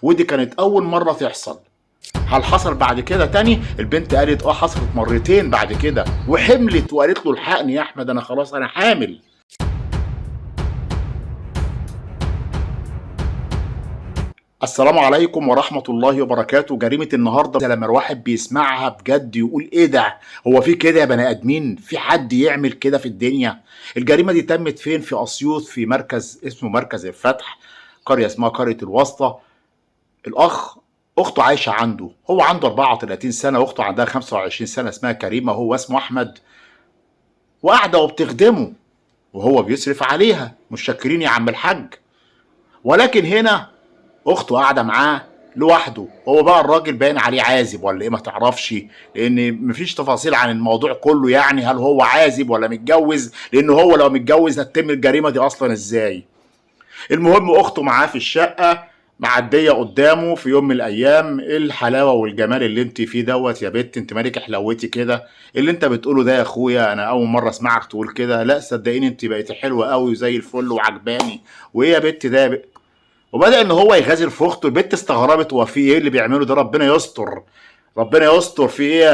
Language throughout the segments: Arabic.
ودي كانت اول مرة تحصل. هل حصل بعد كده تاني؟ البنت قالت حصلت مرتين بعد كده، وحملت وقالت له الحقني يا احمد، انا خلاص انا حامل. السلام عليكم ورحمة الله وبركاته. جريمة النهاردة لما الواحد بيسمعها بجد يقول ايه ده؟ هو في كده يا بني ادمين؟ في حد يعمل كده في الدنيا؟ الجريمة دي تمت فين؟ في اسيوط، في مركز اسمه مركز الفتح، قرية اسمها قرية الواسطة. الاخ اخته عايشة عنده، هو عنده 34 سنة واخته عندها 25 سنة اسمها كريمة، هو اسمه احمد، وقاعدة وبتخدمه وهو بيصرف عليها. مش شاكرين يا عم الحاج؟ ولكن هنا اخته قاعده معاه لوحده. هو بقى الراجل باين عليه عازب ولا ايه ما تعرفش، لان مفيش تفاصيل عن الموضوع كله، يعني هل هو عازب ولا متجوز، لان هو لو متجوز هتتم الجريمه دي اصلا ازاي؟ المهم اخته معاه في الشقه، معديه قدامه في يوم من الايام. ايه الحلاوه والجمال اللي انت فيه دوت يا بت؟ انت مالك حلوتي كده؟ اللي انت بتقوله ده يا اخويا انا اول مره اسمعك تقول كده. لا صدقيني انت بقيتي حلوه قوي وزي الفل وعجباني. وايه يا بت ده يا بت؟ وبدأ ان هو يغازل في اخته. البت استغربت، هو في ايه اللي بيعمله ده؟ ربنا يستر، ربنا يستر. في ايه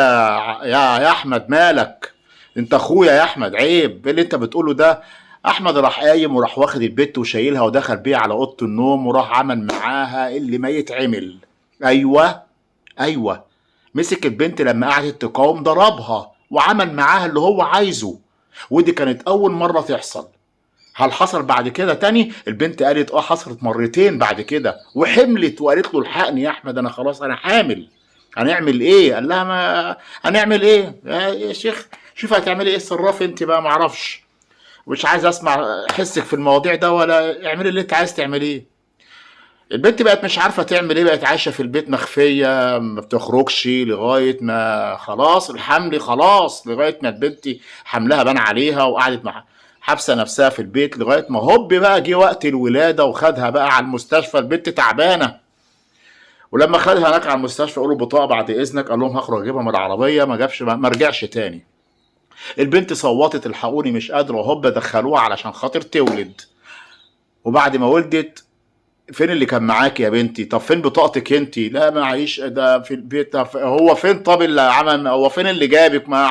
يا احمد مالك؟ انت اخويا يا احمد، عيب ايه اللي انت بتقوله ده؟ احمد راح قايم وراح واخد البت وشايلها ودخل بيها على اوضه النوم، وراح عمل معاها اللي ما يتعمل. ايوه ايوه، مسك البنت لما قعدت تقاوم ضربها وعمل معاها اللي هو عايزه. ودي كانت اول مره تحصل. هل حصل بعد كده تاني؟ البنت قالت حصلت مرتين بعد كده، وحملت وقالت له الحقني يا احمد، انا خلاص انا حامل. هنعمل ايه؟ قال لها ما هنعمل ايه يا شيخ؟ شوف هتعملي ايه، اتصرفي انت بقى، معرفش، مش عايز اسمع حسك في المواضيع ده، ولا اعملي اللي انت عايز تعمليه. البنت بقت مش عارفه تعمل ايه، بقت عايشه في البيت مخفيه، ما بتخرجش لغايه ما خلاص الحمل خلاص، لغايه ما البنت حملها بان عليها وقعدت مع حابسه نفسها في البيت لغايه ما هوب بقى جه وقت الولاده وخدها بقى على المستشفى. البنت تعبانه، ولما خدها هناك على المستشفى قالوا بطاقه بعد اذنك، قال لهم هخرج اجيبها من العربيه، ما جابش، ما رجعش تاني. البنت صوتت الحقوني مش قادره، وهوب دخلوها علشان خاطر تولد. وبعد ما ولدت، فين اللي كان معاك يا بنتي؟ طب فين بطاقتك انت؟ لا معيش، ده في البيت. هو فين؟ طب اللي عمل، هو فين اللي جابك؟ ما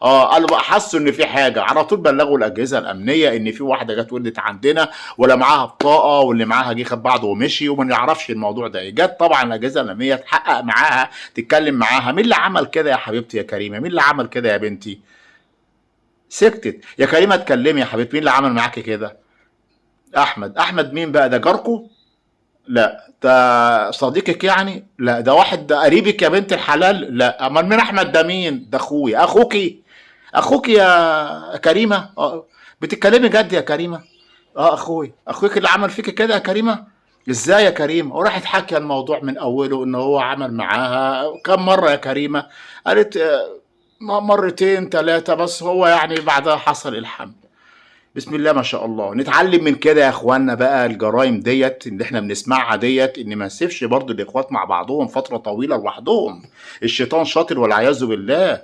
قالوا بقى حسوا ان في حاجه، على طول بلغوا الاجهزه الامنيه ان في واحده جت ولدت عندنا ولا معاها بطاقه، واللي معاها جه خد بعضه ومشي، وما نعرفش الموضوع ده. جت طبعا الاجهزه الامنيه تحقق معاها، تتكلم معاها. مين اللي عمل كده يا حبيبتي يا كريمه؟ مين اللي عمل كده يا بنتي؟ سكتت. يا كريمه اتكلمي يا حبيبتي، مين اللي عمل معاكي كده؟ احمد. احمد مين بقى ده؟ جاركو؟ لا ده صديقك يعني؟ لا ده واحد، ده قريبك يا بنت الحلال؟ لا امال مين احمد ده؟ مين ده؟ اخويا. اخوكي؟ اخوك يا كريمه؟ بتتكلمي جد يا كريمه؟ اخوي. اخوك اللي عمل فيك كده يا كريمه؟ ازاي يا كريمه؟ وراحت حكي الموضوع من اوله ان هو عمل معاها كم مره يا كريمه؟ قالت مرتين ثلاثه بس، هو يعني بعدها حصل الحمل. بسم الله ما شاء الله. نتعلم من كده يا اخوانا بقى الجرائم ديت اللي احنا بنسمعها ديت، ان ما نسيبش برضو الاخوات مع بعضهم فتره طويله لوحدهم. الشيطان شاطر والعياذ بالله.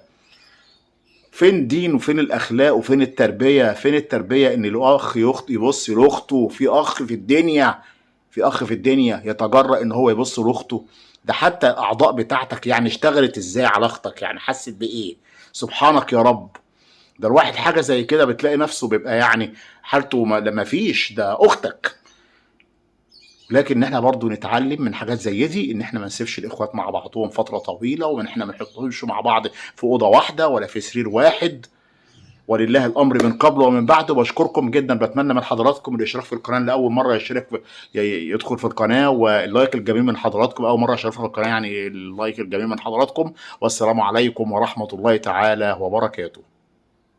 فين دين وفين الاخلاق وفين التربيه؟ فين التربيه ان الاخ يبص لاخته؟ في اخ في الدنيا، في اخ في الدنيا يتجرأ ان هو يبص لاخته؟ ده حتى الاعضاء بتاعتك يعني اشتغلت ازاي على اختك؟ يعني حست بايه؟ سبحانك يا رب. ده الواحد حاجة زي كده بتلاقي نفسه بيبقى يعني حالته ما فيش، ده اختك. لكن ان احنا برضو نتعلم من حاجات زي دي، ان احنا ما نسيبش الاخوات مع بعضهم فترة طويلة، وان احنا ما نحطهمش مع بعض في اوضة واحدة ولا في سرير واحد. ولله الامر من قبل ومن بعد. وبشكركم جدا، بتمنى من حضراتكم الاشتراك في القناه اللي اول مره يشترك يدخل في القناه، واللايك الجميل من حضراتكم اول مره يشترك في القناه، يعني اللايك الجميل من حضراتكم. والسلام عليكم ورحمه الله تعالى وبركاته.